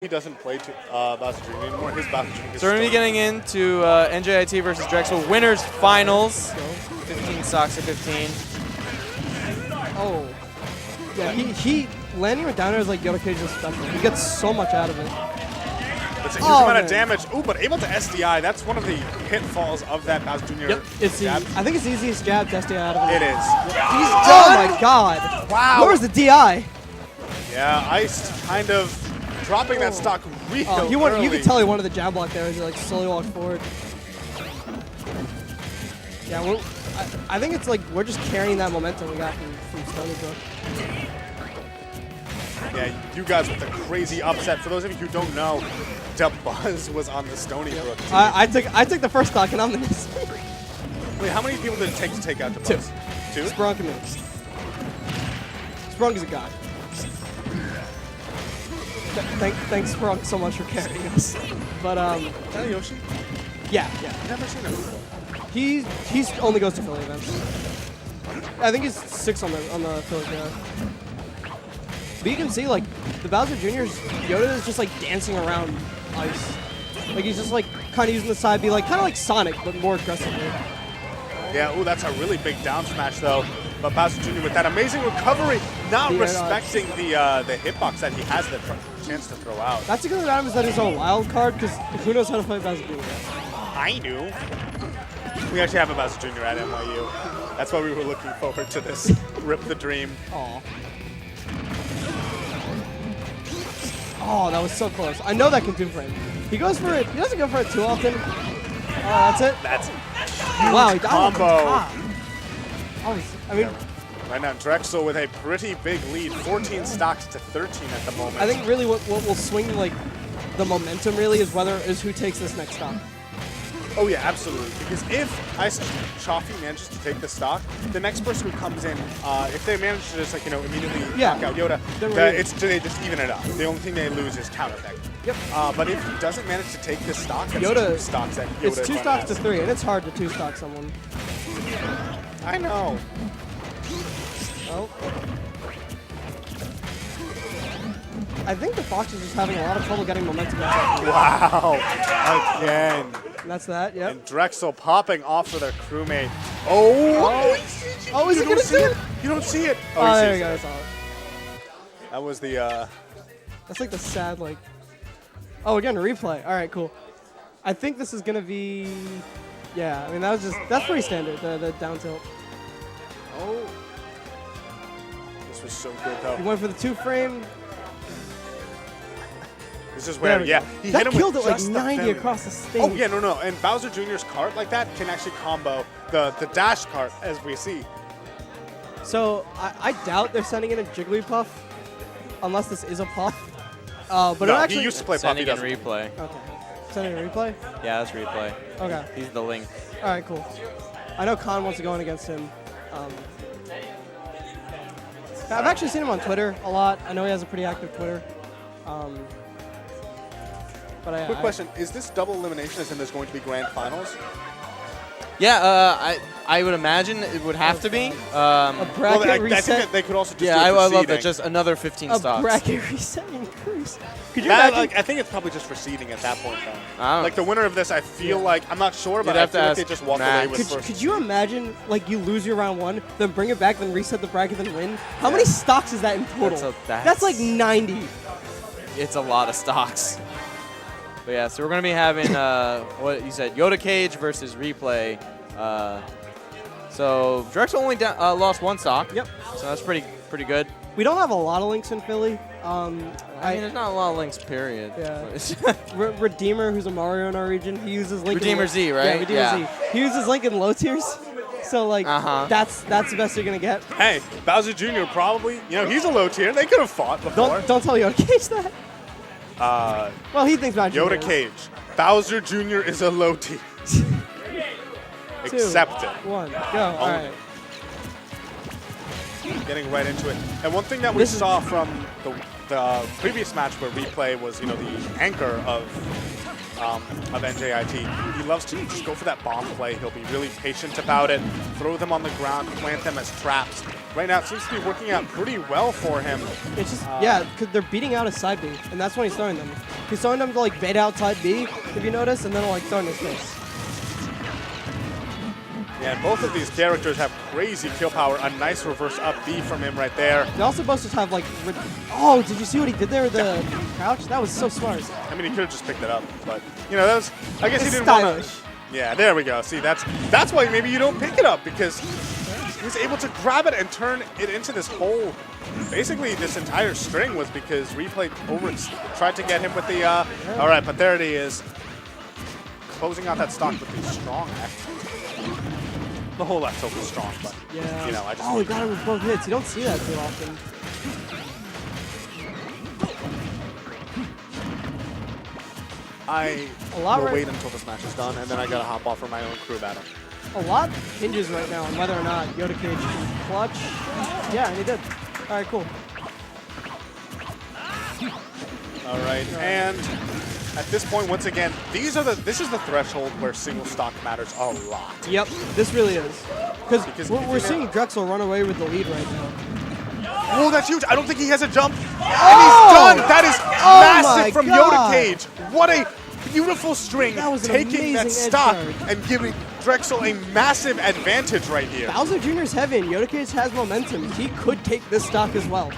He doesn't play Bowser Jr. anymore. His Bowser Jr. So we're going to be getting into NJIT versus Drexel winners finals. 15 stocks to 15. Oh. Yeah, he landing with down air is like Yoda Cage's special. He gets so much out of it. It's a huge amount of damage. Ooh, but able to SDI. That's one of the pitfalls of that Bowser Jr. Yep. It's I think it's the easiest jab to SDI out of it. It is. He's done. Oh my god. Wow. Where was the DI? Yeah, Ice kind of dropping that stock real early. You could tell he wanted the jab block there as he like slowly walked forward. Yeah, I think it's like we're just carrying that momentum we got from Stony Brook. Yeah, you guys with the crazy upset. For those of you who don't know, Buzz was on the Stony Brook team. I took the first stock and I'm the next. Wait, how many people did it take to take out Buzz? Two. Sprunk and me. Sprunk is a god. Thanks Sprunk so much for carrying us. But Is that Yoshi? Yeah. I've never seen him before. He's only goes to Philly events. I think he's 6 on the Philly guy. But you can see like the Bowser Jr.'s Yoda is just like dancing around ice. Like he's just like kind of using the side B, like kind of like Sonic but more aggressively. Yeah, ooh, that's a really big down smash though. But Bowser Jr. with that amazing recovery, not respecting the hitbox that he has the chance to throw out. That's a good about him is that he's a wild card because who knows how to play Bowser Jr. I do. We actually have a Bowser Jr. at NYU. That's why we were looking forward to this. Rip the dream. Aw. Oh, that was so close. I know that can do for him. He goes for it. He doesn't go for it too often. Oh, that's it. That's a wow, huge combo. I mean, right now Drexel with a pretty big lead, 14 stocks to 13 at the moment. I think really what will swing like the momentum really is who takes this next stock. Oh yeah, absolutely. Because if Ice Chaffee manages to take the stock, the next person who comes in, if they manage to just immediately knock out Yoda, they just even it up. The only thing they lose is counter deck. Yep. But if he doesn't manage to take this stock, that's Yoda, 2 stocks that Yoda it's 2 stocks to 3, and it's hard to 2 stock someone. I know. Oh. I think the Fox is just having a lot of trouble getting momentum. Wow. Again. And that's that, yep. And Drexel popping off with their crewmate. Oh! Oh, is he going to see it? You don't see it. Oh, there we go. That's all. That was the... That's like the sad, like... Oh, we're getting a replay. All right, cool. I think this is going to be... Yeah, I mean, that's pretty standard, the down tilt. Oh. This was so good, though. He went for the 2-frame. This is where, yeah, he hit him killed with it like just 90 across the stage. Oh, yeah, no. And Bowser Jr.'s cart like that can actually combo the dash cart, as we see. So, I doubt they're sending in a Jigglypuff, unless this is a puff. But no, actually, he used to play puff. Sending in replay. Okay. Sending in replay? Yeah, that's replay. Okay. He's the link. All right, cool. I know Khan wants to go in against him. I've actually seen him on Twitter a lot. I know he has a pretty active Twitter. But Quick question, is this double elimination as in there's going to be grand finals? Yeah, I would imagine it would have to be. A bracket reset. I think that they could also just do I it for love that. seeding. Just another 15 a stocks. bracket reset increase. Could you imagine? I think it's probably just for seeding at that point, though. I don't Like, the winner of this, I feel like, I'm not sure, but You'd I have feel to like they ask just walk Max. away with first. Could you imagine, like, you lose your round 1, then bring it back, then reset the bracket, then win? How many stocks is that in total? That's like 90. It's a lot of stocks. But yeah, so we're going to be having, what you said, Yoda Cage versus replay. So Drexel only lost 1 stock. Yep. So that's pretty good. We don't have a lot of links in Philly. I mean, there's not a lot of links, period. Yeah. Redeemer, who's a Mario in our region, he uses Link. Redeemer Z, right? Yeah, Redeemer Z. He uses Link in low tiers. So, like, that's the best you're going to get. Hey, Bowser Jr. probably, he's a low tier. They could have fought before. Don't tell Yoda Cage that. Well, he thinks about Yoda Cage. Bowser Jr. is a low tier. Accept it. 1, go. All right. Getting right into it. And one thing that we saw from the previous match where replay was, the anchor of NJIT. He loves to just go for that bomb play. He'll be really patient about it, throw them on the ground, plant them as traps, right now it seems to be working out pretty well for him. It's just, yeah, because they're beating out his side B, and that's when he's throwing them. He's throwing them to like bait out side B, if you notice, and then like throwing his face. Yeah, and both of these characters have crazy kill power. A nice reverse up B from him right there. They also both just have like, oh, did you see what he did there with the crouch? That was so smart. I mean, he could have just picked it up, but you know, that was, I guess It's he didn't stylish. want to. Yeah, there we go. See, that's why maybe you don't pick it up, because he's able to grab it and turn it into this whole. Basically, this entire string was because Replay tried to get him with the. All right, but there it is, closing out that stock with the strong action. The whole left tilt was strong, but Yeah. you know, I just. Oh, he got him with both hits. You don't see that too often. I A lot will right- wait until the smash is done, and then I gotta hop off for my own crew battle. A lot hinges right now on whether or not Yoda Cage can clutch. Yeah, and he did. All right, cool. All right, and at this point, once again, this is the threshold where single stock matters a lot. Yep, this really is. Because Because we're seeing Drexel run away with the lead right now. Oh, that's huge. I don't think he has a jump. Oh! And he's done. That is my massive from God. Yoda Cage. What a beautiful string, That was an taking that amazing edge stock guard. and giving Drexel a massive advantage right here. Bowser Jr.'s heavy, and Yoda Cage has momentum. He could take this stock as well.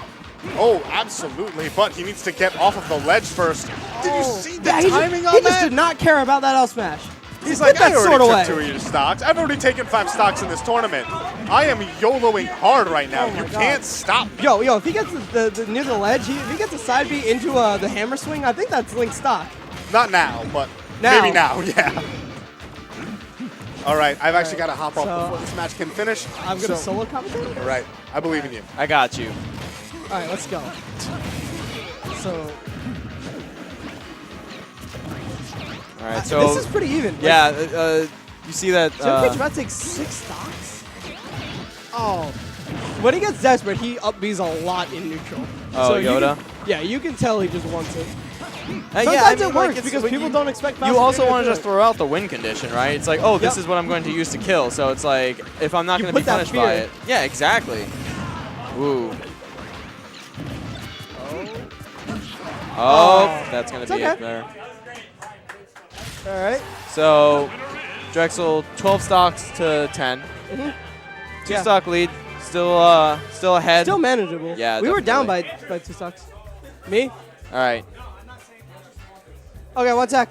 Oh, absolutely, but he needs to get off of the ledge first. Did you see the Yeah, timing on he that? just did not care about that L smash. He's Put like, I that already sword took away. 2 of your stocks. I've already taken 5 stocks in this tournament. I am YOLOing hard right now. Oh my You God. can't stop me. Yo, if he gets the near the ledge, if he gets a side B into the hammer swing, I think that's Link's stock. Not now, but Now. maybe now, yeah. All right, I've actually got to hop off so before this match can finish. I'm going to solo commentate? All right, I believe in you. I got you. All right, let's go. So, All right, so this is pretty even. Like, yeah, you see that? Yoda Cage about to take 6 stocks? Oh. When he gets desperate, he up B's a lot in neutral. Oh, so Yoda? You can tell he just wants it. Yeah, Sometimes I mean, it works it's- because but people don't expect You Bowser also Jr. want do to just it. throw out the win condition, right? It's like, oh, this Yep. is what I'm going to use to kill. So it's like, if I'm not You going to be put that punished by fear. it. Yeah, exactly. Ooh. Oh, that's going to be It's it there. All right. So, Drexel, 12 stocks to 10. Mm-hmm. 2 stock lead. Still ahead. Still manageable. Yeah, we were down definitely. by 2 stocks. Me? All right. Okay, 1 sec.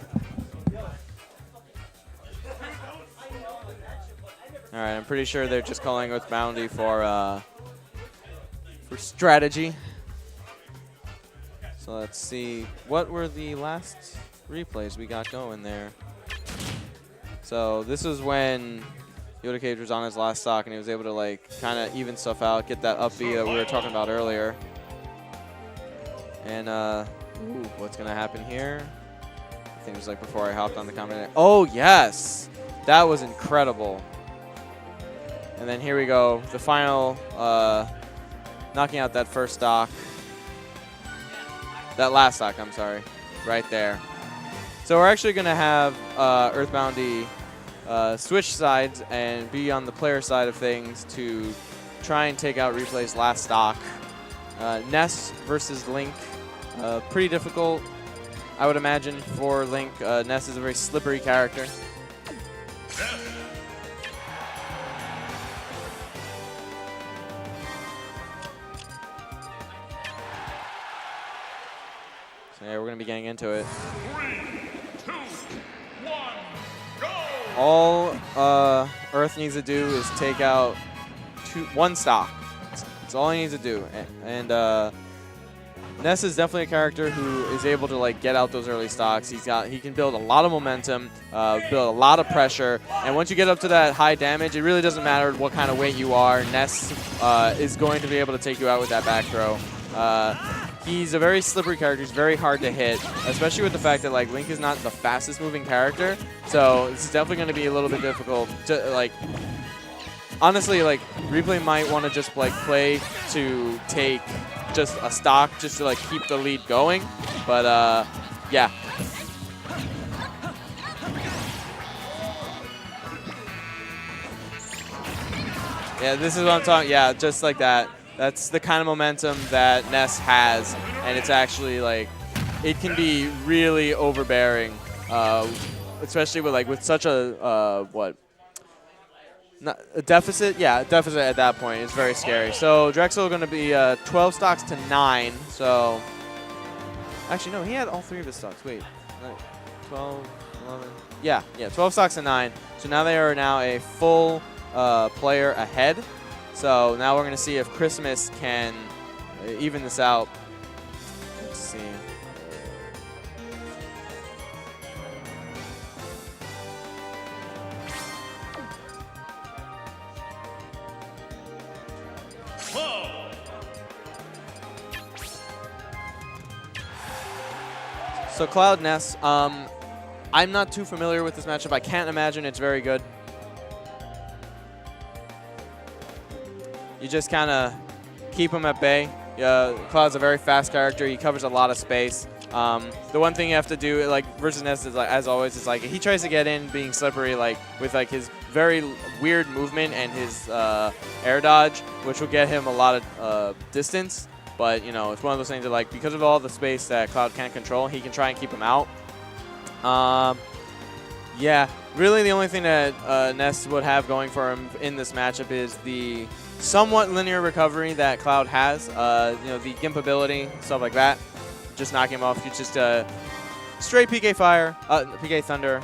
All right, I'm pretty sure they're just calling with Bounty for strategy. So let's see. What were the last replays we got going there? So this is when Yoda Cage was on his last stock and he was able to like kind of even stuff out, get that up B that we were talking about earlier. And ooh, what's gonna happen here? I think it was like before I hopped on the comment. Oh yes, that was incredible. And then here we go, the final, knocking out that first stock. That last stock, I'm sorry, right there. So we're actually going to have Earthboundy switch sides and be on the player side of things to try and take out Replay's last stock. Ness versus Link, pretty difficult, I would imagine, for Link. Ness is a very slippery character. So yeah, we're going to be getting into it. 3, 2, 1, go! All Earth needs to do is take out 1 stock. That's all he needs to do. And Ness is definitely a character who is able to like get out those early stocks. He can build a lot of momentum, build a lot of pressure, and once you get up to that high damage, it really doesn't matter what kind of weight you are. Ness is going to be able to take you out with that back throw. He's a very slippery character. He's very hard to hit, especially with the fact that like Link is not the fastest moving character. So it's definitely going to be a little bit difficult to like. Honestly, like Replay might want to just like play to take just a stock just to like keep the lead going, but yeah. Yeah, this is what I'm talking. Yeah, just like that. That's the kind of momentum that Ness has, and it's actually like it can be really overbearing, especially with such a not a deficit. Yeah, a deficit at that point is very scary. So Drexel going to be 12 stocks to 9. So actually no, he had all 3 of his stocks. Wait, 12, 11. Yeah, 12 stocks to 9. So now they are now a full player ahead. So now we're going to see if Christmas can even this out. Let's see. So Cloud Ness, I'm not too familiar with this matchup. I can't imagine it's very good. You just kind of keep him at bay. Cloud's a very fast character. He covers a lot of space. The one thing you have to do, versus Ness, is as always, is he tries to get in, being slippery, with his very weird movement and his air dodge, which will get him a lot of distance. But it's one of those things that because of all the space that Cloud can't control, he can try and keep him out. Yeah, really the only thing that Ness would have going for him in this matchup is the somewhat linear recovery that Cloud has. The Gimp ability, stuff like that. Just knock him off. You just straight PK Fire, PK Thunder.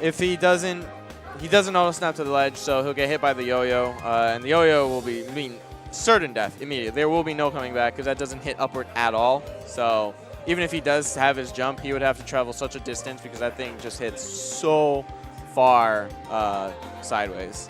If he doesn't auto snap to the ledge, so he'll get hit by the yo-yo, and the yo-yo will mean certain death immediately. There will be no coming back because that doesn't hit upward at all. So even if he does have his jump, he would have to travel such a distance because that thing just hits so far sideways.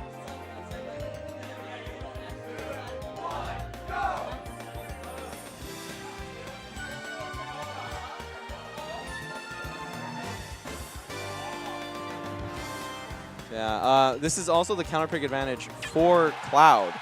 Yeah, this is also the counter pick advantage for Cloud.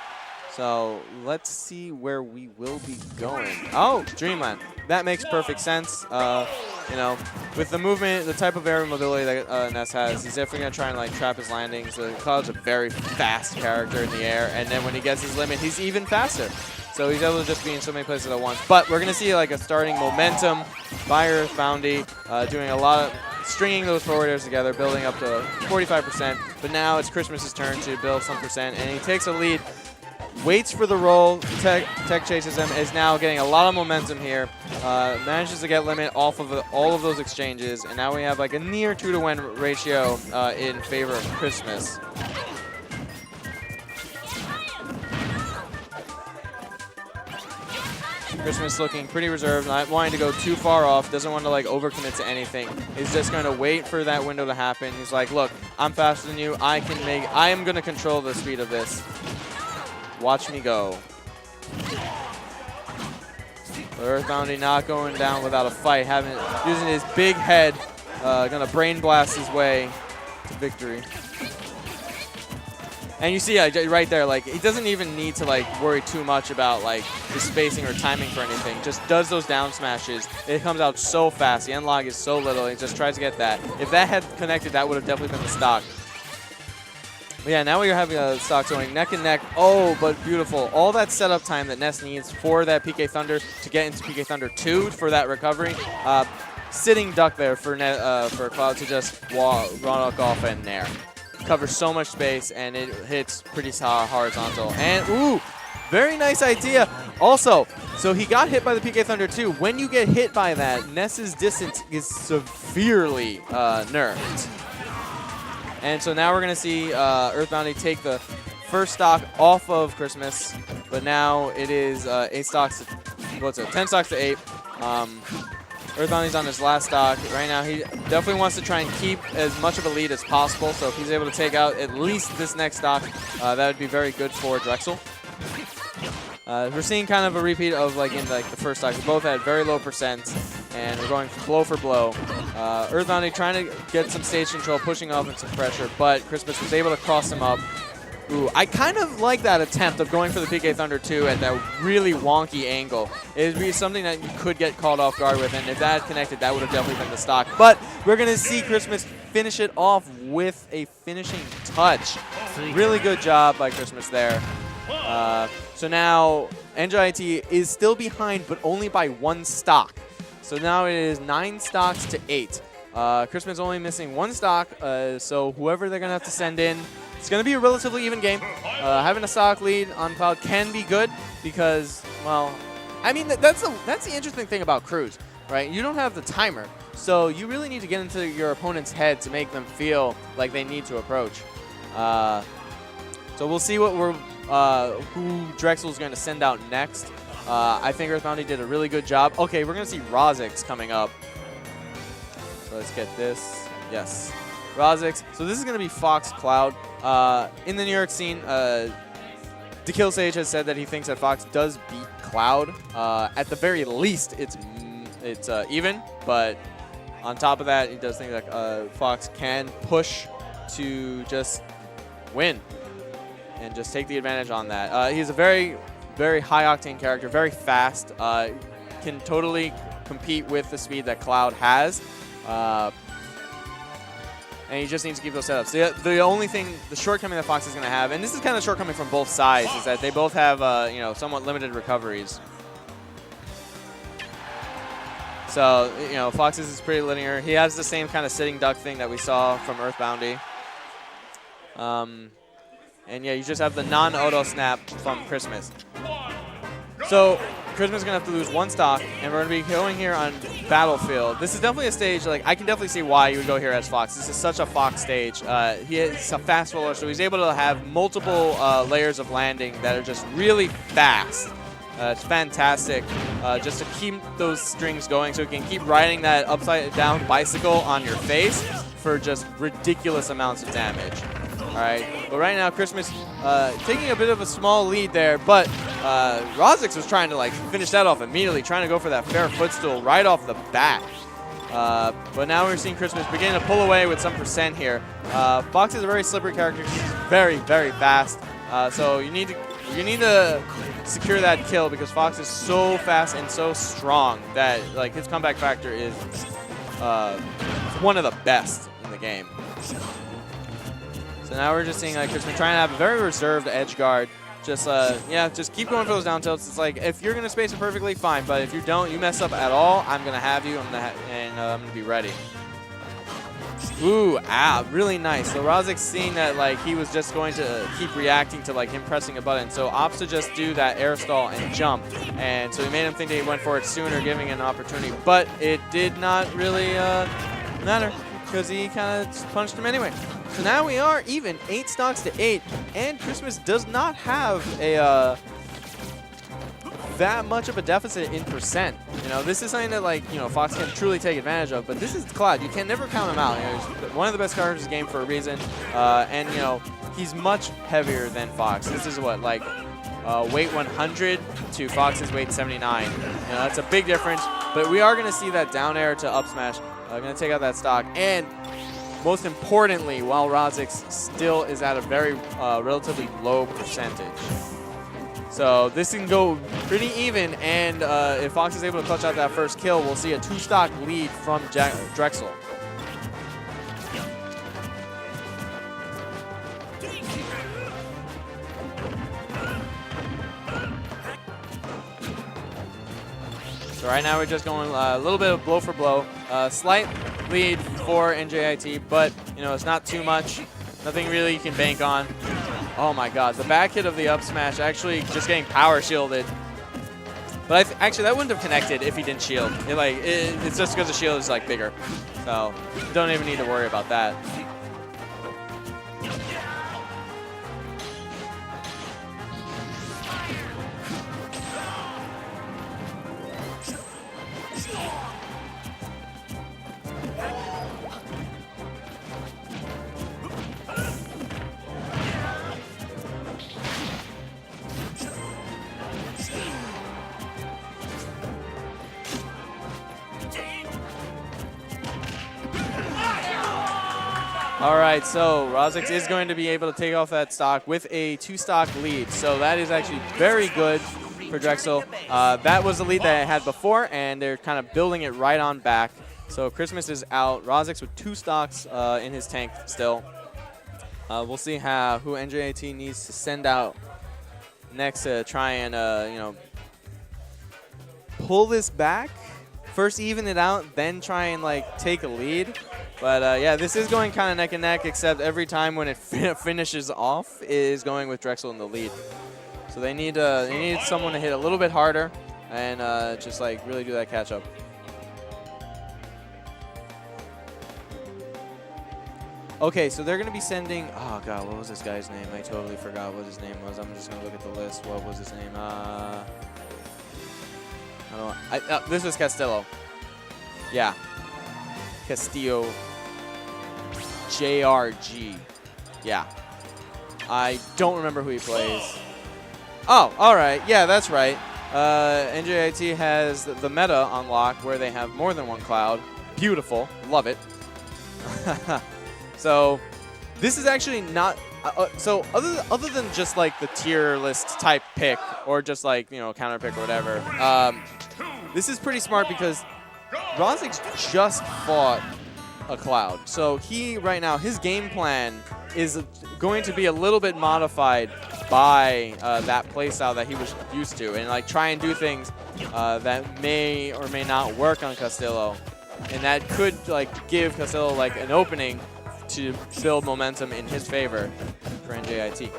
So let's see where we will be going. Oh, Dreamland. That makes perfect sense. With the movement, the type of air mobility that Ness has, he's definitely going to try and trap his landings. Cloud's a very fast character in the air, and then when he gets his limit, he's even faster. So he's able to just be in so many places at once. But we're going to see a starting momentum by Earth Bounty, doing a lot of stringing those forward airs together, building up to 45%. But now it's Christmas's turn to build some percent, and he takes a lead. Waits for the roll, Tech chases him, is now getting a lot of momentum here. Manages to get limit off of all of those exchanges, and now we have a near 2-to-1 ratio in favor of Christmas. Christmas looking pretty reserved, not wanting to go too far off, doesn't want to overcommit to anything. He's just going to wait for that window to happen. He's like, look, I'm faster than you. I am going to control the speed of this. Watch me go. Earth Bounty not going down without a fight, using his big head, gonna brain blast his way to victory. And you see right there, he doesn't even need to worry too much about his spacing or timing for anything. Just does those down smashes. It comes out so fast. The end log is so little. He just tries to get that. If that had connected, that would have definitely been the stock. But yeah, now we're having a stock going neck and neck. Oh, but beautiful. All that setup time that Ness needs for that PK Thunder to get into PK Thunder 2 for that recovery. Sitting duck there for Cloud to just run off and nair. Covers so much space, and it hits pretty horizontal. And, ooh, very nice idea. Also, so he got hit by the PK Thunder 2. When you get hit by that, Ness's distance is severely nerfed. And so now we're going to see Earth Bounty take the first stock off of Christmas, but now it is 10 stocks to 8. Earth Bounty's on his last stock. Right now he definitely wants to try and keep as much of a lead as possible, so if he's able to take out at least this next stock, that would be very good for Drexel. We're seeing kind of a repeat of in the first stock. We both had very low percent, and we're going blow for blow. Earth Bounty trying to get some stage control, pushing off and some pressure, but Christmas was able to cross him up. Ooh, I kind of like that attempt of going for the PK Thunder 2 at that really wonky angle. It would be something that you could get caught off guard with, and if that had connected, that would have definitely been the stock. But we're going to see Christmas finish it off with a finishing touch. Really good job by Christmas there. So now NJIT is still behind, but only by 1 stock. So now it is 9 stocks to 8. Christmas only missing 1 stock, so whoever they're going to have to send in, it's going to be a relatively even game. Having a stock lead on Cloud can be good because, well, I mean, that's the interesting thing about Cruise, right? You don't have the timer, so you really need to get into your opponent's head to make them feel like they need to approach. So we'll see what who Drexel is going to send out next. I think Earthbounty did a really good job. Okay, we're going to see Rozix coming up. So let's get this. Yes. Rozix. So this is going to be Fox Cloud. In the New York scene, DeKill Sage has said that he thinks that Fox does beat Cloud. At the very least, it's even. But on top of that, he does think that Fox can push to just win and just take the advantage on that. He's a very, very high-octane character, very fast. Can totally compete with the speed that Cloud has. And he just needs to keep those setups. The only thing, the shortcoming that Fox is going to have, and this is kind of shortcoming from both sides, is that they both have, you know, somewhat limited recoveries. So, you know, Fox's is pretty linear. He has the same kind of sitting duck thing that we saw from Earthbounty. And yeah, you just have the non-auto snap from Christmas. So Christmas is going to have to lose 1 stock, and we're going to be going here on Battlefield. This is definitely a stage, like, I can definitely see why you would go here as Fox. This is such a Fox stage. He is a fast roller, so he's able to have multiple layers of landing that are just really fast. It's fantastic just to keep those strings going so you can keep riding that upside-down bicycle on your face for just ridiculous amounts of damage. All right, but right now Christmas taking a bit of a small lead there, but Rozix was trying to like finish that off immediately, trying to go for that fair footstool right off the bat. But now we're seeing Christmas begin to pull away with some percent here. Fox is a very slippery character. He's very, very fast. So you need to secure that kill because Fox is so fast and so strong that like his comeback factor is one of the best in the game. So now we're just seeing like Christmas trying to have a very reserved edge guard. Just yeah, just keep going for those down tilts. It's like if you're gonna space it perfectly, fine. But if you don't, you mess up at all, I'm gonna have you. I'm gonna be ready. Ooh, really nice. So Rozix seeing that like he was just going to keep reacting to like him pressing a button, so opts to just do that air stall and jump, and so he made him think that he went for it sooner, giving an opportunity. But it did not really matter because he kind of punched him anyway. So now we are even 8 stocks to 8, and Christmas does not have a that much of a deficit in percent. You know, this is something that like Fox can truly take advantage of. But this is Cloud. You can never count him out. You know, he's one of the best characters in the game for a reason, and he's much heavier than Fox. This is what like weight 100 to Fox's weight 79. That's a big difference. But we are going to see that down air to up smash. Going to take out that stock. And most importantly, while Rozix still is at a very relatively low percentage. So this can go pretty even, and if Fox is able to clutch out that first kill, we'll see a 2-stock lead from Drexel. So right now we're just going a little bit of blow for blow. Slight lead for NJIT, but it's not too much. Nothing really you can bank on. Oh my god, the back hit of the up smash actually just getting power shielded. But actually that wouldn't have connected if he didn't shield. It's just because the shield is like bigger. So don't even need to worry about that. All right, so Rozix is going to be able to take off that stock with a 2-stock lead. So that is actually very good for Drexel. That was the lead that I had before, and they're kind of building it right on back. So Christmas is out. Rozix with 2 stocks in his tank still. We'll see who NJIT needs to send out next to try and pull this back. First even it out, then try and like take a lead. But yeah, this is going kind of neck and neck, except every time when it finishes off, it is going with Drexel in the lead. So they need someone to hit a little bit harder and just like really do that catch up. Okay, so they're going to be sending, oh god, what was this guy's name? I totally forgot what his name was. I'm just going to look at the list. What was his name? This is Castillo. Yeah. Castillo. JRG. Yeah. I don't remember who he plays. Oh, all right. Yeah, that's right. NJIT has the meta unlocked where they have more than one cloud. Beautiful. Love it. So this is actually not so other than just like the tier list type pick or just like, you know, counter pick or whatever. This is pretty smart because Rozix just fought a cloud. So he right now, his game plan is going to be a little bit modified by that playstyle that he was used to, and like try and do things that may or may not work on Castillo, and that could like give Castillo like an opening to build momentum in his favor for NJIT.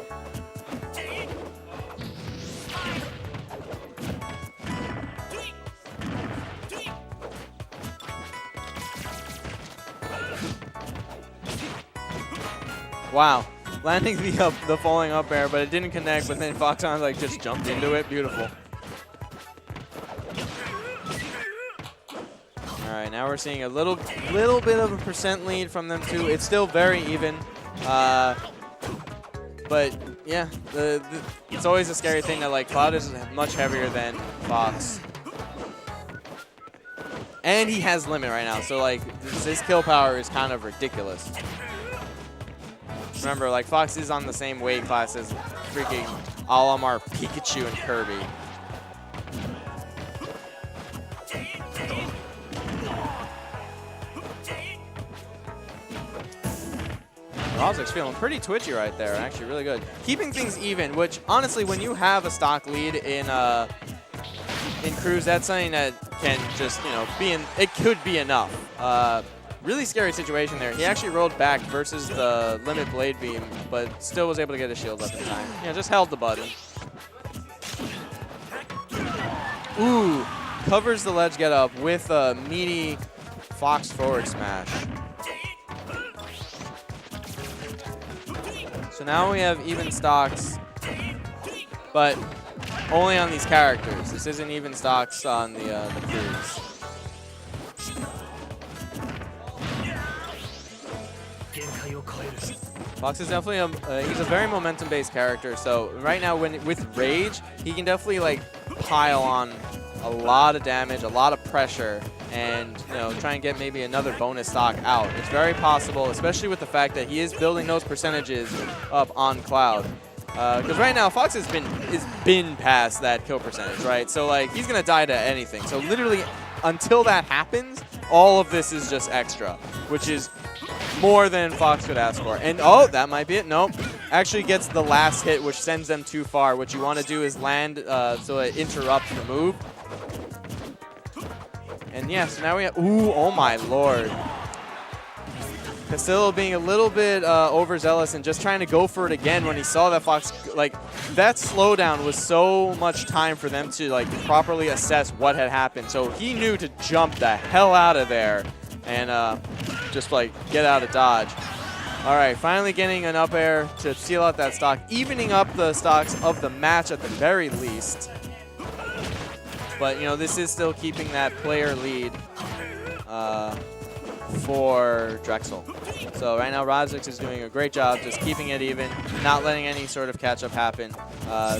Wow, landing the falling up air, but it didn't connect, but then Foxon like just jumped into it. Beautiful. All right, now we're seeing a little bit of a percent lead from them too. It's still very even, but yeah, it's always a scary thing that like Cloud is much heavier than Fox, and he has limit right now. So like his kill power is kind of ridiculous. Remember, like Fox is on the same weight class as freaking Olimar, Pikachu, and Kirby. Rozix feeling pretty twitchy right there, actually really good. Keeping things even, which honestly, when you have a stock lead in Cruz, that's something that can just, you know, it could be enough. Really scary situation there. He actually rolled back versus the limit blade beam, but still was able to get his shield up in time. Yeah, just held the button. Ooh, covers the ledge get up with a meaty Fox forward smash. So now we have even stocks, but only on these characters. This isn't even stocks on the Cruz. Fox is definitely he's a very momentum-based character. So right now, with Rage, he can definitely like pile on a lot of damage, a lot of pressure, and try and get maybe another bonus stock out. It's very possible, especially with the fact that he is building those percentages up on Cloud. Because right now, Fox has been past that kill percentage, right? So like he's gonna die to anything. So literally, until that happens, all of this is just extra, which is more than Fox could ask for. And oh, that might be it. Nope. Actually gets the last hit, which sends them too far. What you want to do is land so it interrupts the move. And yeah, so now we have, ooh, oh my lord. Castillo being a little bit overzealous and just trying to go for it again when he saw that Fox, like, that slowdown was so much time for them to like properly assess what had happened. So he knew to jump the hell out of there and just like get out of dodge. All right, finally getting an up air to seal out that stock, evening up the stocks of the match at the very least. But this is still keeping that player lead for Drexel. So right now Rozix is doing a great job just keeping it even, not letting any sort of catch up happen.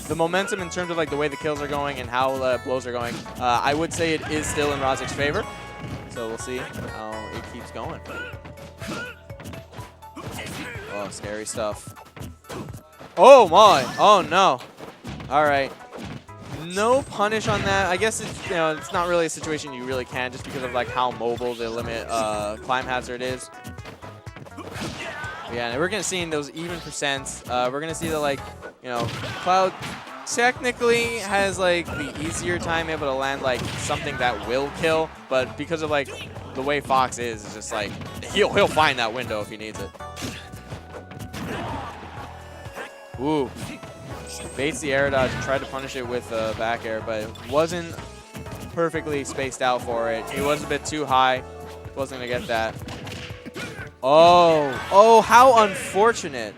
The momentum in terms of like the way the kills are going and how the blows are going, I would say it is still in Rozix's favor. So we'll see how it keeps going. Oh, scary stuff. Oh my! Oh no! All right. No punish on that. I guess it's, you know, it's not really a situation you really can just because of like how mobile the limit climb hazard is. Yeah, and we're gonna see in those even percents. We're gonna see that, like, you know, Cloud technically has like the easier time able to land like something that will kill, but because of like the way Fox is, it's just like he'll find that window if he needs it. Ooh. Baits the air dodge, tried to punish it with back air, but it wasn't perfectly spaced out for it. He was a bit too high. Wasn't going to get that. Oh, how unfortunate.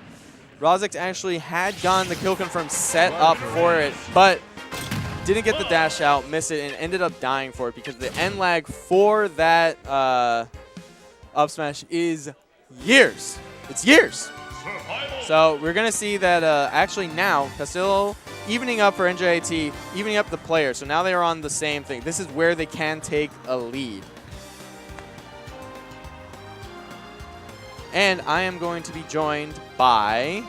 Rozek actually had gotten the kill confirm set up for it, but didn't get the dash out, missed it, and ended up dying for it because the end lag for that up smash is years. It's years. So we're going to see that actually now Castillo evening up for NJIT, evening up the players. So now they are on the same thing. This is where they can take a lead. And I am going to be joined by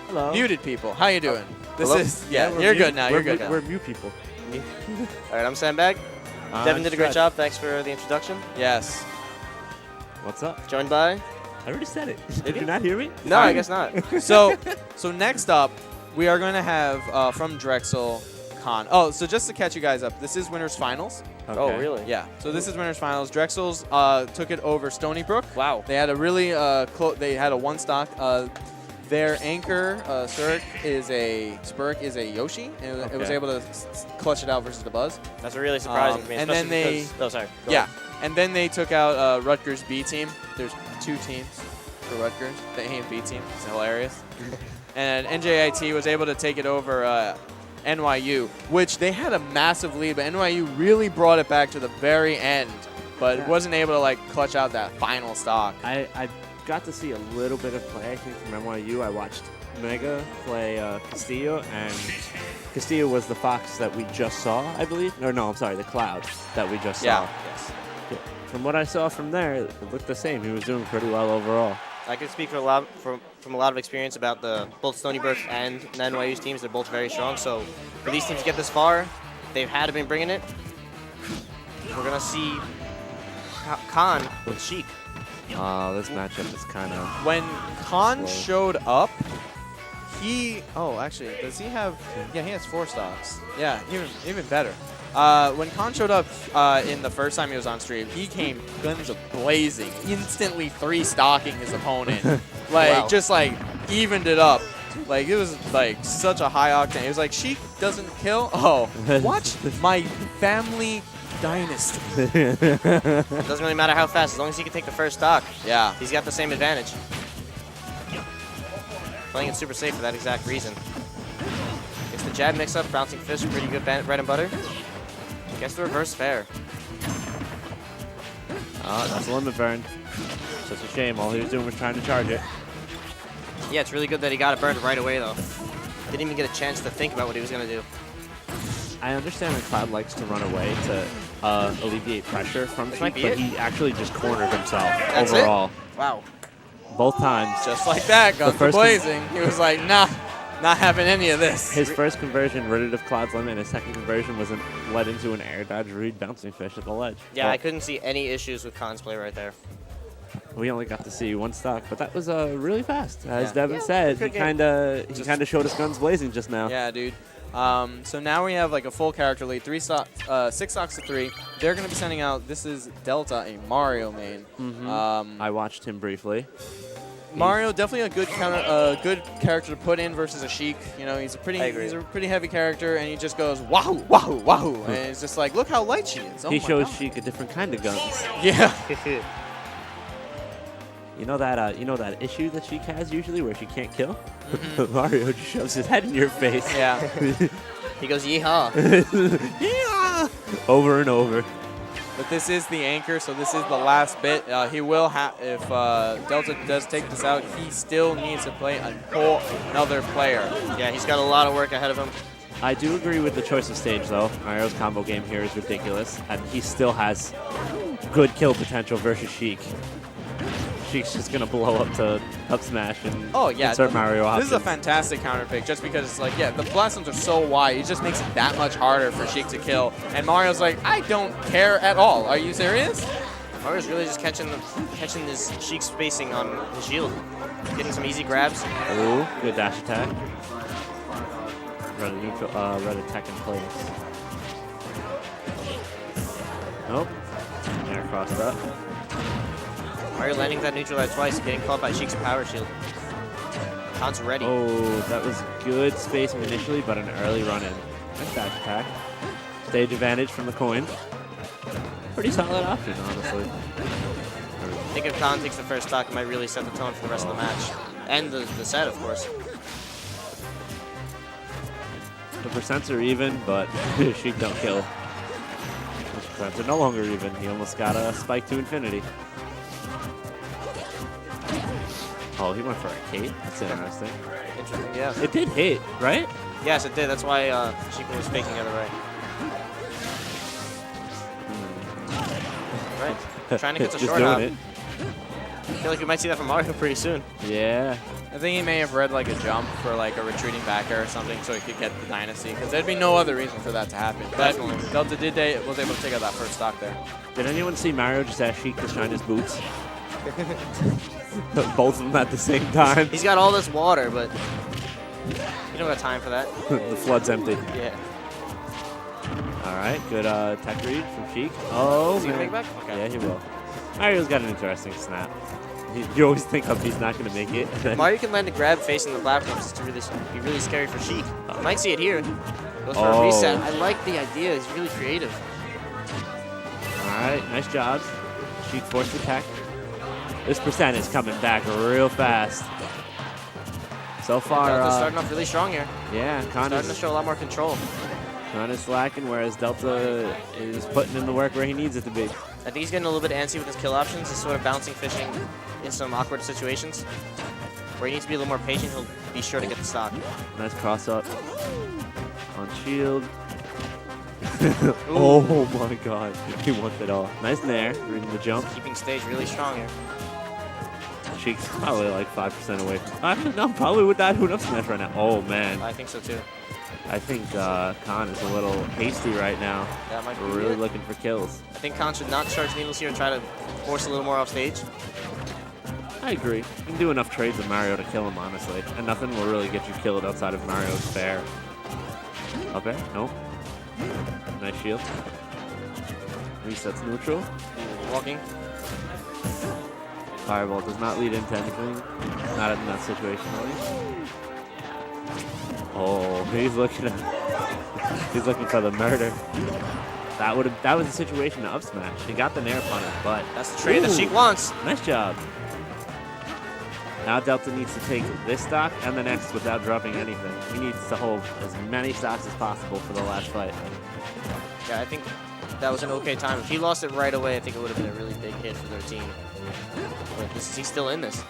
Hello. muted people. How you doing? This Hello? is We're you're good now. You're good now. We're mute people. All right, I'm Sandbag. Devin did a great job. Thanks for the introduction. Yes. What's up? Joined by? I already said it. Did you not hear me? No, I guess not. So next up, we are going to have from Drexel Khan. Oh, so just to catch you guys up, this is winners finals. Okay. Oh, really? Yeah. So this is winners finals. Drexel's took it over Stony Brook. Wow. They had a really they had a one stock. Their anchor Spurk is a Yoshi, and it was Okay. able to clutch it out versus the Buzz. That's really surprising to me. And then especially because, oh, sorry. Go Yeah. ahead. And then they took out Rutgers B team. There's 2 teams for Rutgers, the A and B team. It's hilarious. And NJIT was able to take it over NYU, which they had a massive lead, but NYU really brought it back to the very end, but wasn't able to like clutch out that final stock. I got to see a little bit of play, I think, from NYU. I watched Mega play Castillo, and Castillo was the Fox that we just saw, I believe. No, I'm sorry, the Cloud that we just saw. Yes. From what I saw from there, it looked the same. He was doing pretty well overall. I can speak from a lot of experience about both Stony Brook and NYU's teams. They're both very strong. So for these teams to get this far, they've had to been bringing it. We're gonna see Khan with Sheik. This matchup is kind of... When Khan slow. showed up, actually, does he have? Yeah, he has 4 stocks. Yeah, even better. When Khan showed up in the first time he was on stream, he came guns blazing, instantly 3-stocking his opponent, like Wow. just like evened it up. Like it was like such a high octane. It was like Sheik doesn't kill. Oh, watch my family dynasty. It doesn't really matter how fast, as long as he can take the first stock. Yeah. He's got the same advantage. Playing it super safe for that exact reason. Gets the jab mix-up, bouncing fish, pretty good bread and butter. Gets the reverse fair. That's a limit burn. Such a shame. All he was doing was trying to charge it. Yeah, it's really good that he got it burned right away, though. Didn't even get a chance to think about what he was going to do. I understand that Cloud likes to run away to alleviate pressure from This might Sheik, be but it. he actually just cornered himself That's it? overall. Wow. Both times. Just like that, guns first blazing. He was like, nah, not having any of this. His first conversion rid of Cloud's limit, and his second conversion was led into an air dodge read bouncing fish at the ledge. Yeah, Well, I couldn't see any issues with Khan's play right there. we only got to see 1 stock, but that was really fast. As Yeah. Devin said, he good game. kind of showed us guns blazing just now. Yeah, dude. So now we have like a full character lead, 6 stocks to 3. They're going to be sending out, this is Delta, a Mario main. I watched him briefly. Mario, definitely a good character to put in versus a Sheik. You know, he's a pretty heavy character, and he just goes wahoo, wahoo, wahoo, and it's just like, look how light she is. Oh He my shows God. Sheik a different kind of guns. Yeah. You know that issue that Sheik has usually where she can't kill? Mario just shoves his head in your face. Yeah. He goes, yeehaw. Yeah! Over and over. But this is the anchor, so this is the last bit. He will have, if Delta does take this out, he still needs to play another player. Yeah, he's got a lot of work ahead of him. I do agree with the choice of stage, though. Mario's combo game here is ridiculous, and he still has good kill potential versus Sheik. Sheik's just gonna blow up to up smash and Oh, yeah. insert Mario This is a options. fantastic counter pick just because it's like, yeah, the blast zones are so wide. It just makes it that much harder for Sheik to kill. And Mario's like, I don't care at all. Are you serious? Mario's really just catching this Sheik spacing on the shield. Getting some easy grabs. Ooh, good dash attack. Red attack in place. Nope. Air crossed up. Mario landing that neutral air twice, getting caught by Sheik's power shield. Khan's ready. Oh, that was good spacing initially, but an early run-in. Nice dash attack. Stage advantage from the coin. Pretty solid option, honestly. I think if Khan takes the first stock, it might really set the tone for the rest of the match. And the set, of course. The percents are even, but Sheik don't kill. The percents are no longer even. He almost got a spike to infinity. Oh, he went for a Kate. That's interesting. Interesting, yeah. It did hit, right? Yes, it did. That's why Sheik was faking the other way. Right. Trying to get the Just short doing hop. it. I feel like we might see that from Mario pretty soon. Yeah. I think he may have read like a jump for like a retreating back air or something so he could get the Dynasty. Because there'd be no other reason for that to happen. But Delta was able to take out that first stock there. Did anyone see Mario just ask Sheik to shine his boots? Both of them at the same time. He's got all this water, but you don't got time for that. The flood's empty. Yeah. All right, good tech read from Sheik. Oh, Is he gonna man. make it back? Okay. Yeah, he will. Mario's got an interesting snap. You always think he's not going to make it. and then- Mario can land a grab facing the platforms just to be really scary for Sheik. You might see it here. Goes for a reset. I like the idea. He's really creative. All right, nice job. Sheik forced attack. This percent is coming back real fast. So far, Delta's starting off really strong here. yeah, Khan Starting to is, show a lot more control. Khan is slacking, whereas Delta is putting in the work where he needs it to be. I think he's getting a little bit antsy with his kill options. He's sort of bouncing fishing in some awkward situations. Where he needs to be a little more patient, he'll be sure to get the stock. Nice cross up on shield. Oh my god, he wants it all. Nice nair, reading the jump. Keeping stage really strong here. Sheik's probably like 5% away from. No, probably with that Hoon up smash right now. Oh man, I think so too. I think Khan is a little hasty right now. That might be We're really good. looking for kills. I think Khan should not charge needles here and try to force a little more off stage. I agree. You can do enough trades with Mario to kill him, honestly. And nothing will really get you killed outside of Mario's fair. Okay, no. Nice shield. Resets neutral. Walking. Fireball does not lead into anything. Not in that situation, at least. Oh, he's looking for the murder. That was a situation to up smash. He got the nair upon his butt. That's the trade that Sheik wants. Nice job. Now Delta needs to take this stock and the next without dropping anything. He needs to hold as many stocks as possible for the last fight. Yeah, I think that was an okay time. If he lost it right away, I think it would have been a really big hit for their team. But he's still in this.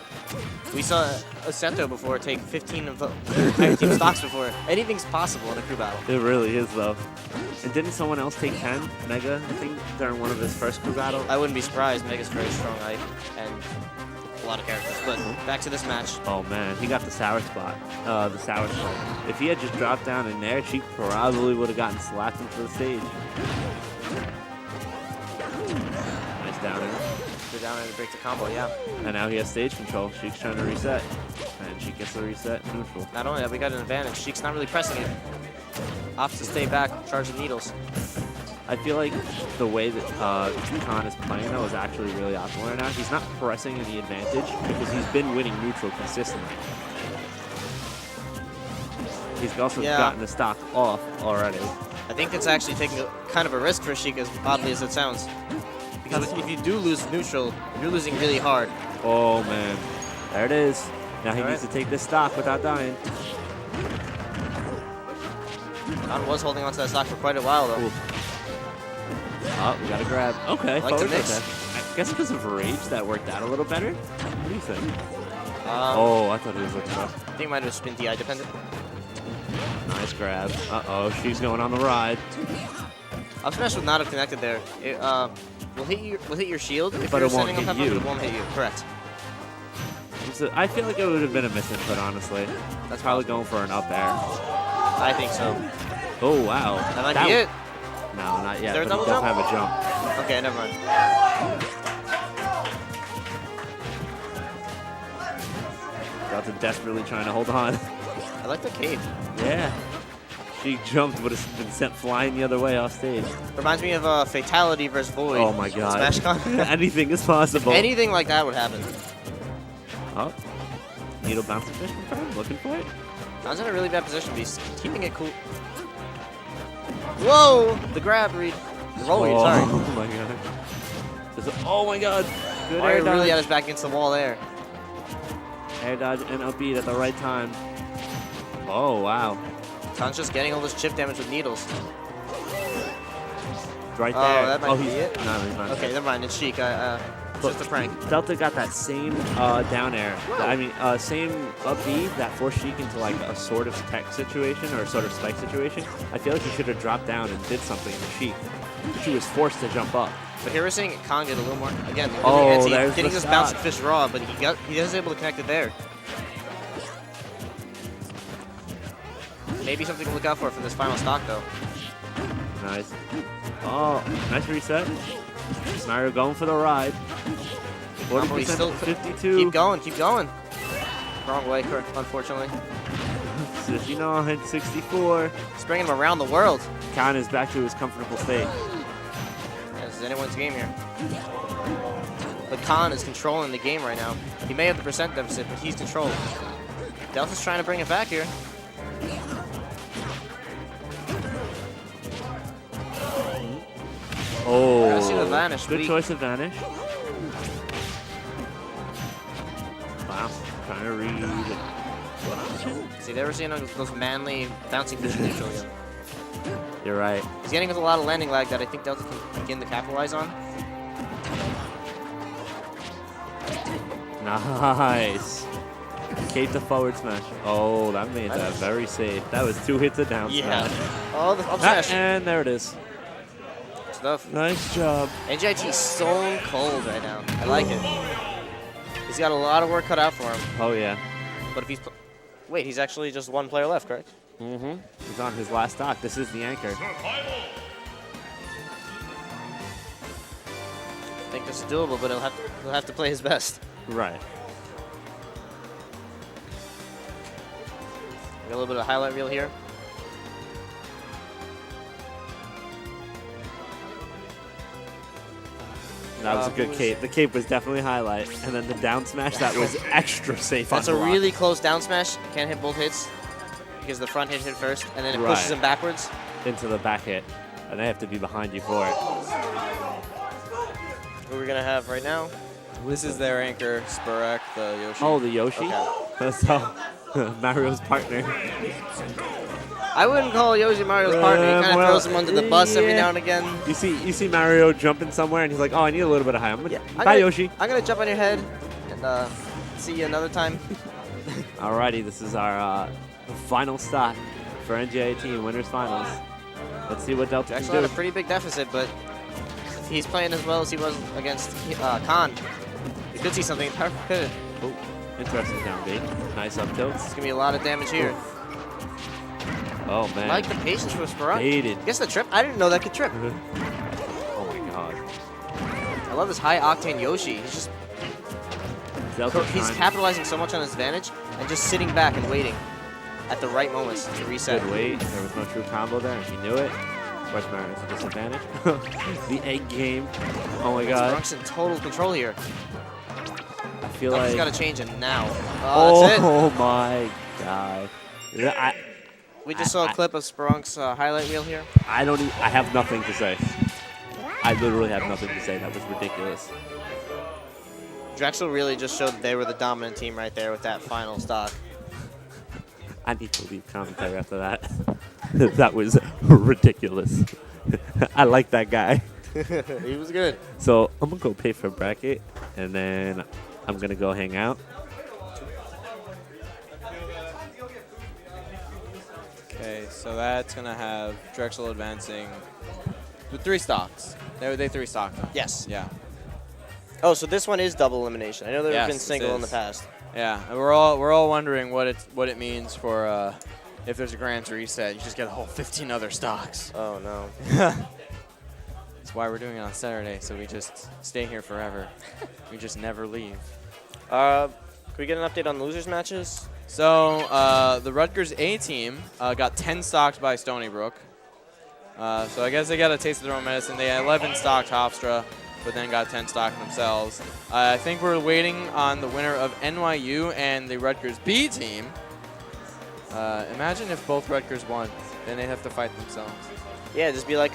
We saw Asento before take 15 of the entire team stocks before. Anything's possible in a crew battle. It really is, though. And didn't someone else take 10? Mega, I think, during one of his first crew battles? I wouldn't be surprised. Mega's very strong height and a lot of characters. But back to this match. Oh, man. He got the sour spot. The sour spot. If he had just dropped down in there, Sheik probably would have gotten slapped into the stage. Nice down air. Go down and break the combo, yeah. And now he has stage control. Sheik's trying to reset. And Sheik gets the reset neutral. Not only that, we got an advantage. Sheik's not really pressing it. Opts to stay back, charge the needles. I feel like the way that Khan is playing, though, is actually really optimal right now. He's not pressing any advantage because he's been winning neutral consistently. He's also gotten the stock off already. I think it's actually taking kind of a risk for Sheik, as oddly as it sounds. Because if you do lose neutral, you're losing really hard. Oh, man. There it is. Now he needs to take this stock without dying. Khan was holding onto that stock for quite a while, though. Ooh. Oh, we got a grab. Okay, Like to forward mix. attack. I guess because of rage, that worked out a little better. What do you think? I I thought he was looking rough. think it might have just been DI dependent. Nice grab. Uh-oh, she's going on the ride. Up smash would not have connected there. It will hit your shield if But you're it won't sending hit up you. but it won't hit you. Correct. I feel like it would have been a misinput, honestly. That's probably going for an up air. I think so. Oh, wow. That might be it. No, not yet. Is there a But he double does jump? have a jump. Okay, never mind. Delta desperately trying to hold on. I like the cape. Yeah. She jumped, but it's been sent flying the other way off stage. Reminds me of Fatality versus Void. Oh my god. Smash Con. Anything is possible. Anything like that would happen. Oh. Needle bouncing fish confirmed. Looking for it. John's in a really bad position, but he's keeping it cool. Whoa! The grab read. The roll read, sorry. Oh my god. Oh my god. Good Mario air dodge. really had his back against the wall there. Air dodge and upbeat at the right time. Oh, wow. John's just getting all this chip damage with needles. Right Oh, there. that might be he's, it? No, he's not. Okay, never mind. It's Sheik. It's just a prank. Delta got that same down air. Same up B that forced Sheik into like a sort of tech situation or a sort of spike situation. I feel like he should have dropped down and did something to Sheik. She was forced to jump up. But here we're seeing Khan get a little more, again, really Oh, antsy, there's getting the this shot. bouncing fish raw, but he was able to connect it there. Maybe something to look out for this final stock, though. Nice. Oh, nice reset. Mario going for the ride. 40%, Still 52. Keep going, keep going. Wrong way, unfortunately. 59, 64. He's bringing him around the world. Khan is back to his comfortable state. Yeah, this is anyone's game here. But Khan is controlling the game right now. He may have the percent deficit, but he's controlling. Delta's trying to bring it back here. Oh, I see the vanish. good choice of vanish. Wow, trying to read. See, they were seeing those manly bouncing fish neutral again. You're right. He's getting with a lot of landing lag that I think Delta can begin to capitalize on. Nice. Cape the forward smash. Oh, that made that very safe. That was 2 hits of down smash. Oh, the up smash. And there it is. Stuff. Nice job. NJIT stone cold right now. I like it. He's got a lot of work cut out for him. Oh, yeah. But if he's... Wait, he's actually just one player left, correct? Mm-hmm. He's on his last stock. This is the anchor. I think this is doable, but he'll have to play his best. Right. Got a little bit of highlight reel here. That was a good cape. The cape was definitely highlight. And then the down smash, that was extra safe. That's on a block. really close down smash. Can't hit both hits because the front hit first, and then it pushes him backwards. Into the back hit. And they have to be behind you for it. Who we're going to have right now? This is their anchor, Spurek, the Yoshi. Oh, the Yoshi? Okay. That's how Mario's partner. I wouldn't call Yoshi Mario's partner. He kind of throws him under the bus every now and again. You see Mario jumping somewhere, and he's like, "Oh, I need a little bit of height. Bye, Yoshi." I'm gonna jump on your head and see you another time. Alrighty, this is our final stop for NJIT in Winners Finals. Let's see what Delta Drexel can had do. a pretty big deficit, but if he's playing as well as he was against Khan, you could see something. Perfect pivot. Oh, interesting down B. Nice up tilt. It's gonna be a lot of damage here. Oh I man. like the patience for Sparrow. Baited. Guess the trip. I didn't know that could trip. Oh my god. I love this high octane Yoshi. He's just he's capitalizing so much on his advantage and just sitting back and waiting at the right moments to reset. Good wait. There was no true combo there, and he knew it. Course Mario's a disadvantage. The egg game. Oh my god. Spronk's in total control here. I feel He's like. got to change it now. Oh, that's it. Oh my god. We just saw a clip of Speronk's highlight reel here. I have nothing to say. I literally have nothing to say. That was ridiculous. Drexel really just showed that they were the dominant team right there with that final stock. I need to leave commentary after that. That was ridiculous. I like that guy. He was good. So I'm going to go pay for a bracket, and then I'm going to go hang out. Okay, so that's going to have Drexel advancing with 3 stocks. They 3 stocked them. Yes. Yeah. Oh, so this one is double elimination. I know there have been Yes, single it in the is. past. Yeah, and we're all wondering what it means for if there's a grand reset. You just get a whole 15 other stocks. Oh no. That's why we're doing it on Saturday, so we just stay here forever. We just never leave. Can we get an update on losers matches? So the Rutgers A team got 10 stocks by Stony Brook. So I guess they got a taste of their own medicine. They had 11 stocked Hofstra, but then got 10 stocked themselves. I think we're waiting on the winner of NYU and the Rutgers B team. Imagine if both Rutgers won, then they'd have to fight themselves. Yeah, just be like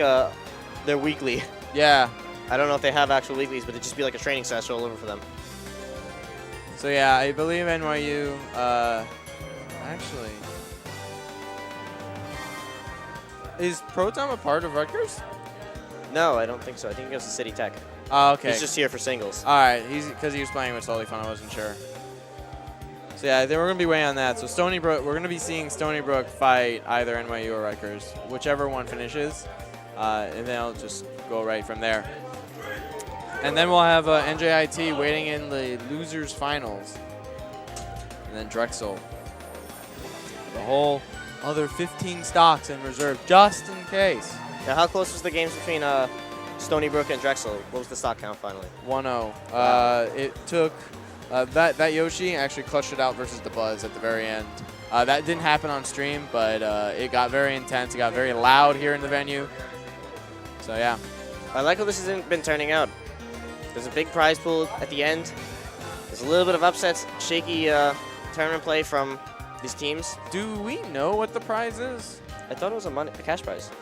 their weekly. Yeah. I don't know if they have actual weeklies, but it'd just be like a training session all over for them. So yeah, I believe NYU, actually, is Proton a part of Rutgers? No, I don't think so. I think he goes to City Tech. Oh, okay. He's just here for singles. All right, because he was playing with Solely Fun, I wasn't sure. So yeah, I think we're gonna be waiting on that. So Stony Brook, we're gonna be seeing Stony Brook fight either NYU or Rutgers, whichever one finishes, and then I'll just go right from there. And then we'll have NJIT waiting in the losers finals, and then Drexel. The whole other 15 stocks in reserve just in case. Now, how close was the games between Stony Brook and Drexel? What was the stock count finally? 1-0. It took that Yoshi actually clutched it out versus the Buzz at the very end. That didn't happen on stream, but it got very intense. It got very loud here in the venue. So yeah. I like how this has been turning out. There's a big prize pool at the end. There's a little bit of upsets, shaky tournament play from these teams. Do we know what the prize is? I thought it was a cash prize.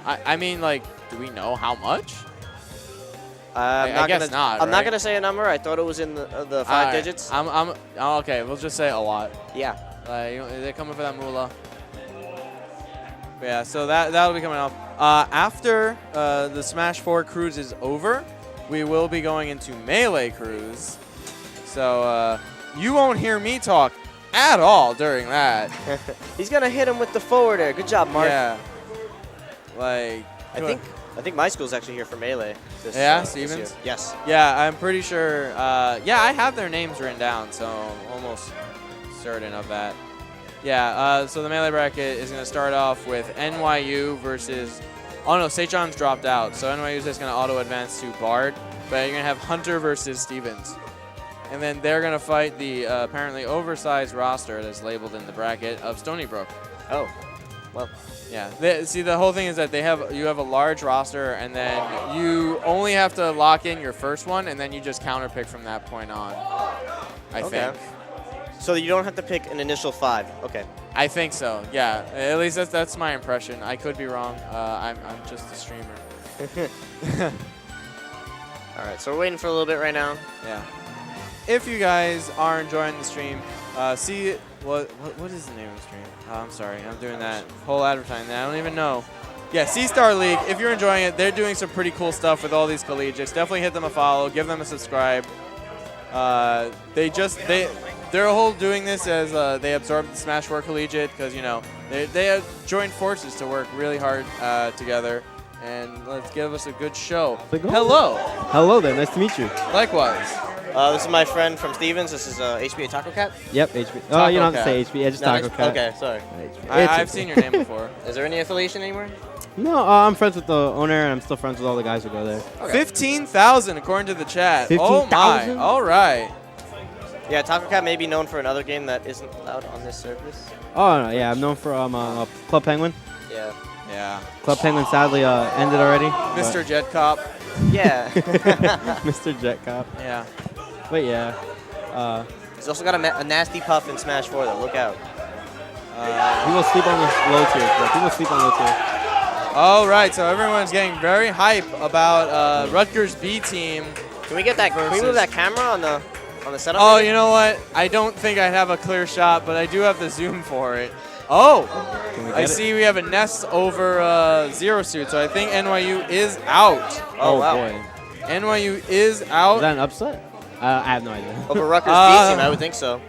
I mean, like, do we know how much? I guess not. I'm not right? gonna say a number. I thought it was in the 5 digits. Okay. We'll just say a lot. Yeah. They're coming for that moolah. But yeah. So that'll be coming up after the Smash 4 cruise is over. We will be going into Melee cruise. So you won't hear me talk at all during that. He's gonna hit him with the forward air. Good job, Mark. Yeah. Like. I think my school's actually here for Melee. Stevens? This year. Yes. Yeah, I'm pretty sure. Yeah, I have their names written down, so I'm almost certain of that. Yeah, so the Melee bracket is going to start off with NYU versus... Oh, no, St. John's dropped out, so NYU is just going to auto-advance to Bard, but you're going to have Hunter versus Stevens. And then they're going to fight the apparently oversized roster that's labeled in the bracket of Stony Brook. Oh, well... Yeah. See, the whole thing is that you have a large roster, and then you only have to lock in your first one, and then you just counterpick from that point on. I think. So you don't have to pick an initial 5. Okay. I think so. Yeah. At least that's my impression. I could be wrong. I'm just a streamer. All right. So we're waiting for a little bit right now. Yeah. If you guys are enjoying the stream, see what is the name of the stream? Oh, I'm sorry, I'm doing that whole advertising. I don't even know. Yeah, C-Star League. If you're enjoying it, they're doing some pretty cool stuff with all these collegiates. Definitely hit them a follow, give them a subscribe. They're whole doing this as they absorb the Smash 4 Collegiate because they have joined forces to work really hard together. And let's give us a good show. Hello. Hello there. Nice to meet you. Likewise. This is my friend from Stevens. This is HBA Taco Cat. Yep, HB. Oh, you don't have to say HB. Yeah, just Taco Cat. Okay, sorry. I've seen your name before. Is there any affiliation anymore? No, I'm friends with the owner, and I'm still friends with all the guys who go there. Okay. 15,000 according to the chat. 15,000? Oh my! All right. Yeah, Taco Cat may be known for another game that isn't allowed on this service. Oh no, yeah, I'm known for Club Penguin. Yeah. Yeah. Club Penguin sadly ended already. Mr. Jet Cop. Yeah. Mr. Jet Cop. Yeah. But yeah. He's also got a nasty puff in Smash 4 though. Look out. People sleep on the low tiers, bro. People sleep on low tiers. All right, so everyone's getting very hype about Rutgers B team. Can we get that? Can we move that camera on the setup? Oh, you know what? I don't think I have a clear shot, but I do have the zoom for it. Oh, I see we have a Ness over Zero Suit, so I think NYU is out. Oh wow. Boy. NYU is out. Is that an upset? I have no idea. Over Rutgers B team, I would think so.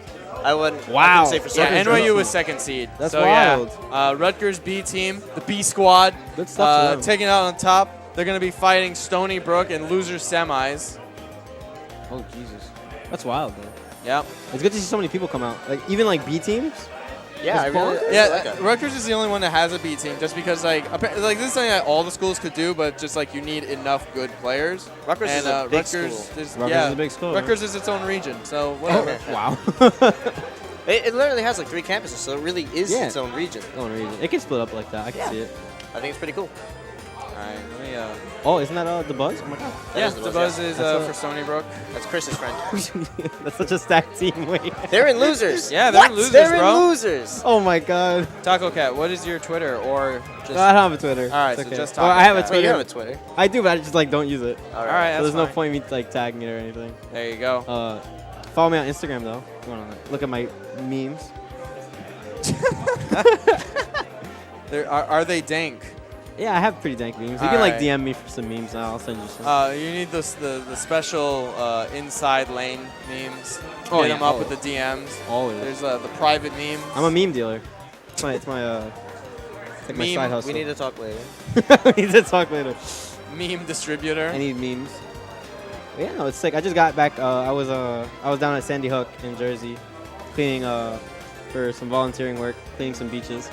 I wouldn't. Wow. I couldn't say for certain. Yeah, NYU was second seed. That's so, wild. Yeah, Rutgers B team, the B squad, Good stuff to them. taking it out on top. They're going to be fighting Stony Brook in loser semis. Oh Jesus, that's wild though. Yeah. It's good to see so many people come out. Like even like B teams. Yeah, I really Yeah, like it. Rutgers is the only one that has a B team, just because like this is something that all the schools could do, but just like you need enough good players. Rutgers is a big school. Rutgers is yeah, a big school. Rutgers is its own region, so whatever. Wow. It literally has like 3 campuses, so it really is Yeah. its own region. Own region. It can split up like that. I can see it. I think it's pretty cool. All right, let me. Oh, isn't that the Buzz? Oh my God. Yeah, is the the Buzz, Buzz is That's for Stony Brook. That's Chris's friend. That's such a stacked team. Wait. They're in losers. Yeah, they're in losers, They're bro. in losers. Oh my God. Taco Cat, what is your Twitter or just? No, I don't have a Twitter. All right, It's so just Well, Taco I have a Cat. Wait, you Twitter. have a Twitter? I do, but I just like don't use it. All All right, So that's there's no fine. point in me like tagging it or anything. There you go. Follow me on Instagram though. If you wanna look at my memes. Are they dank? Yeah, I have pretty dank memes. You All can like right. DM me for some memes now. I'll send you some. You need the special inside lane memes. Oh, Hit yeah, them up always. with the DMs. Always. There's the private memes. I'm a meme dealer. It's my it's my like my Meme, side hustle. We need to talk later. we need to talk later. meme distributor. I need memes. But yeah, no, it's sick. I just got back. I was down at Sandy Hook in Jersey, cleaning for some volunteering work, cleaning some beaches,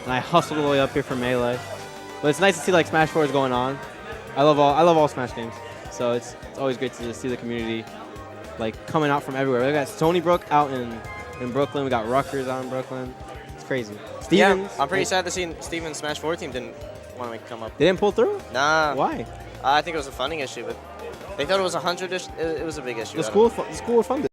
and I hustled all the way up here for Melee. But it's nice to see like Smash 4 is going on. I love all Smash games, so it's always great to just see the community like coming out from everywhere. We got Stony Brook out in Brooklyn. We got Rutgers out in Brooklyn. It's crazy. Stevens. Yeah, I'm pretty sad to see Steven's Smash 4 team didn't want to come up. They didn't pull through. Nah. Why? I think it was a funding issue, but they thought it was 100-ish. It was a big issue. The school were funded.